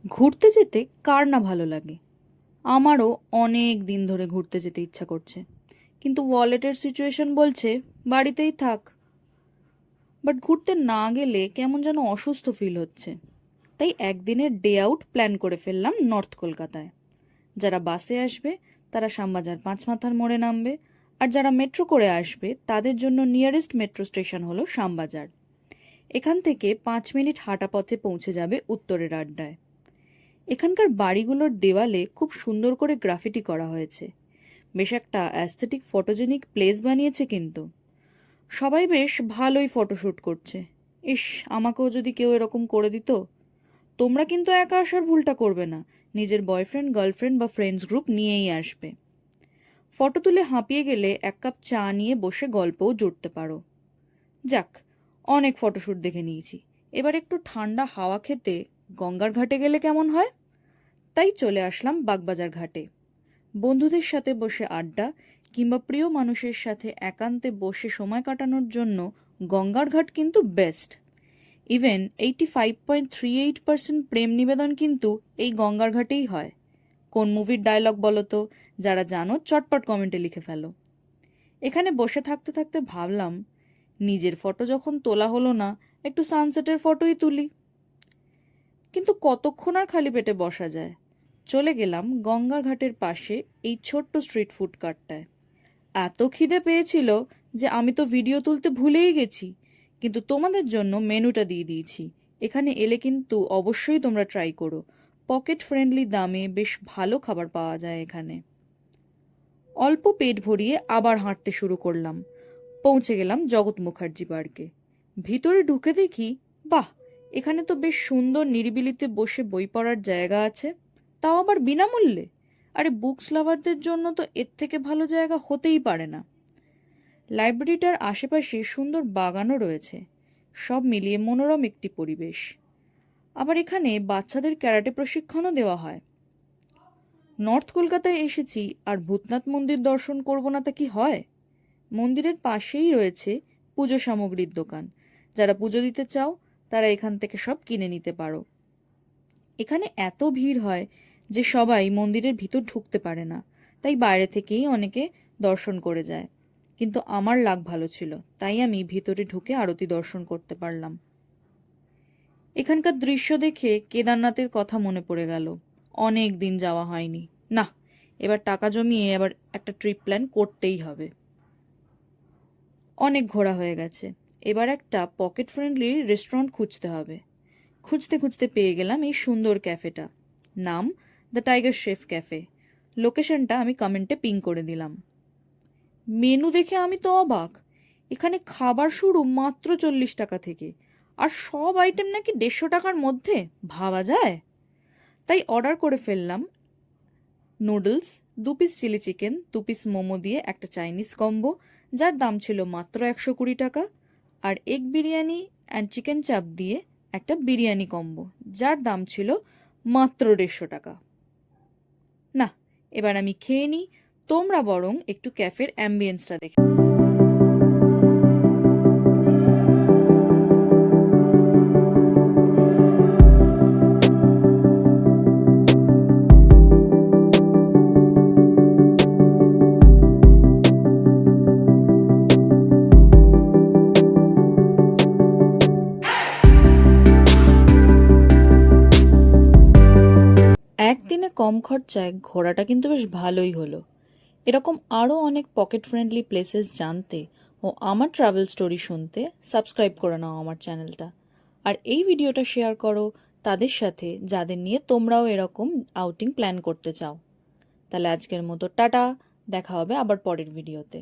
ঘুরতে যেতে কার না ভালো লাগে। আমারও অনেক দিন ধরে ঘুরতে যেতে ইচ্ছা করছে, কিন্তু ওয়ালেটের সিচুয়েশন বলছে বাড়িতেই থাক। বাট ঘুরতে না গেলে কেমন যেন অসুস্থ ফিল হচ্ছে। তাই একদিনের ডে আউট প্ল্যান করে ফেললাম নর্থ কলকাতায়। যারা বাসে আসবে তারা শ্যামবাজার পাঁচমাথার মোড়ে নামবে, আর যারা মেট্রো করে আসবে তাদের জন্য নিয়ারেস্ট মেট্রো স্টেশন হলো শ্যামবাজার। এখান থেকে 5 মিনিট হাঁটা পথে পৌঁছে যাবে উত্তরের আড্ডায়। এখানকার বাড়িগুলোর দেওয়ালে খুব সুন্দর করে গ্রাফিটি করা হয়েছে। বেশ একটা অ্যাস্থেটিক ফটোজেনিক প্লেস বানিয়েছে কিন্তু। সবাই বেশ ভালোই ফটোশ্যুট করছে। ইস, আমাকেও যদি কেউ এরকম করে দিত। তোমরা কিন্তু একা আসার ভুলটা করবে না, নিজের বয়ফ্রেন্ড, গার্লফ্রেন্ড বা ফ্রেন্ডস গ্রুপ নিয়েই আসবে। ফটো তুলে হাঁপিয়ে গেলে 1 কাপ চা নিয়ে বসে গল্পও জুড়তে পারো। যাক, অনেক ফটোশ্যুট দেখে নিয়েছি, এবার একটু ঠান্ডা হাওয়া খেতে গঙ্গার ঘাটে গেলে কেমন হয়। তাই চলে আসলাম বাগবাজার ঘাটে। বন্ধুদের সাথে বসে আড্ডা কিংবা প্রিয় মানুষের সাথে একান্তে বসে সময় কাটানোর জন্য গঙ্গার ঘাট কিন্তু বেস্ট। ইভেন 85.38% প্রেম নিবেদন কিন্তু এই গঙ্গার ঘাটেই হয়। কোন মুভির ডায়লগ বলো তো? যারা জানো চটপট কমেন্টে লিখে ফেলো। এখানে বসে থাকতে থাকতে ভাবলাম, নিজের ফটো যখন তোলা হলো না, একটু সানসেটের ফটোই তুলি। কিন্তু কতক্ষণ আর খালি পেটে বসা যায়। চলে গেলাম গঙ্গার ঘাটের পাশে এই ছোট্ট স্ট্রিট ফুড কার্টটায়। এত খিদে পেয়েছিল যে আমি তো ভিডিও তুলতে ভুলেই গেছি, কিন্তু তোমাদের জন্য মেনুটা দিয়ে দিয়েছি। এখানে এলে কিন্তু অবশ্যই তোমরা ট্রাই করো। পকেট ফ্রেন্ডলি দামে বেশ ভালো খাবার পাওয়া যায় এখানে। অল্প পেট ভরিয়ে আবার হাঁটতে শুরু করলাম। পৌঁছে গেলাম জগৎ মুখার্জি পার্কে। ভিতরে ঢুকে দেখি, বাহ, এখানে তো বেশ সুন্দর নিরিবিলিতে বসে বই পড়ার জায়গা আছে, তাও আবার বিনামূল্যে। আরে বুকস লাভারদের জন্য তো এর থেকে ভালো জায়গা হতেই পারে না। লাইব্রেরিটার আশেপাশে সুন্দর বাগানও রয়েছে। সব মিলিয়ে মনোরম একটি পরিবেশ। আবার এখানে বাচ্চাদের ক্যারাটে প্রশিক্ষণও দেওয়া হয়। নর্থ কলকাতায় এসেছি আর ভূতনাথ মন্দির দর্শন করব না তা কি হয়? মন্দিরের পাশেই রয়েছে পুজো সামগ্রীর দোকান। যারা পুজো দিতে চাও তারা এখান থেকে সব কিনে নিতে পারো। এখানে এত ভিড় হয় যে সবাই মন্দিরের ভিতর ঢুকতে পারে না, তাই বাইরে থেকেই অনেকে দর্শন করে যায়। কিন্তু আমার লাক ভালো ছিল, তাই আমি ভিতরে ঢুকে আরতি দর্শন করতে পারলাম। এখানকার দৃশ্য দেখে কেদারনাথের কথা মনে পড়ে গেল। অনেক দিন যাওয়া হয়নি। না, এবার টাকা জমিয়ে এবার একটা ট্রিপ প্ল্যান করতেই হবে। অনেক ঘোরা হয়ে গেছে, এবার একটা পকেট ফ্রেন্ডলি রেস্টুরেন্ট খুঁজতে হবে। খুঁজতে খুঁজতে পেয়ে গেলাম এই সুন্দর ক্যাফেটা। নাম দ্য টাইগার শেফ ক্যাফে। লোকেশনটা আমি কমেন্টে পিং করে দিলাম। মেনু দেখে আমি তো অবাক। এখানে খাবার শুরু মাত্র 40 টাকা থেকে, আর সব আইটেম নাকি 150 টাকার মধ্যে। ভাবা যায়? তাই অর্ডার করে ফেললাম noodles, 2 piece chilli chicken, 2 piece momo দিয়ে একটা চাইনিজ কম্বো, যার দাম ছিল মাত্র 120 টাকা, আর এগ বিরিয়ানি অ্যান্ড চিকেন চাপ দিয়ে একটা বিরিয়ানি কম্বো, যার দাম ছিল মাত্র 150 টাকা। না, এবার আমি খেয়ে নিই, তোমরা বরং একটু ক্যাফের অ্যাম্বিয়েন্সটা দেখে। একদিনে কম খরচায় ঘোরাটা কিন্তু বেশ ভালোই হলো। এরকম আরও অনেক পকেট ফ্রেন্ডলি প্লেসেস জানতে ও আমার ট্রাভেল স্টোরি শুনতে সাবস্ক্রাইব করে নাও আমার চ্যানেলটা। আর এই ভিডিওটা শেয়ার করো তাদের সাথে যাদের নিয়ে তোমরাও এরকম আউটিং প্ল্যান করতে চাও। তাহলে আজকের মতো টাটা, দেখা হবে আবার পরের ভিডিওতে।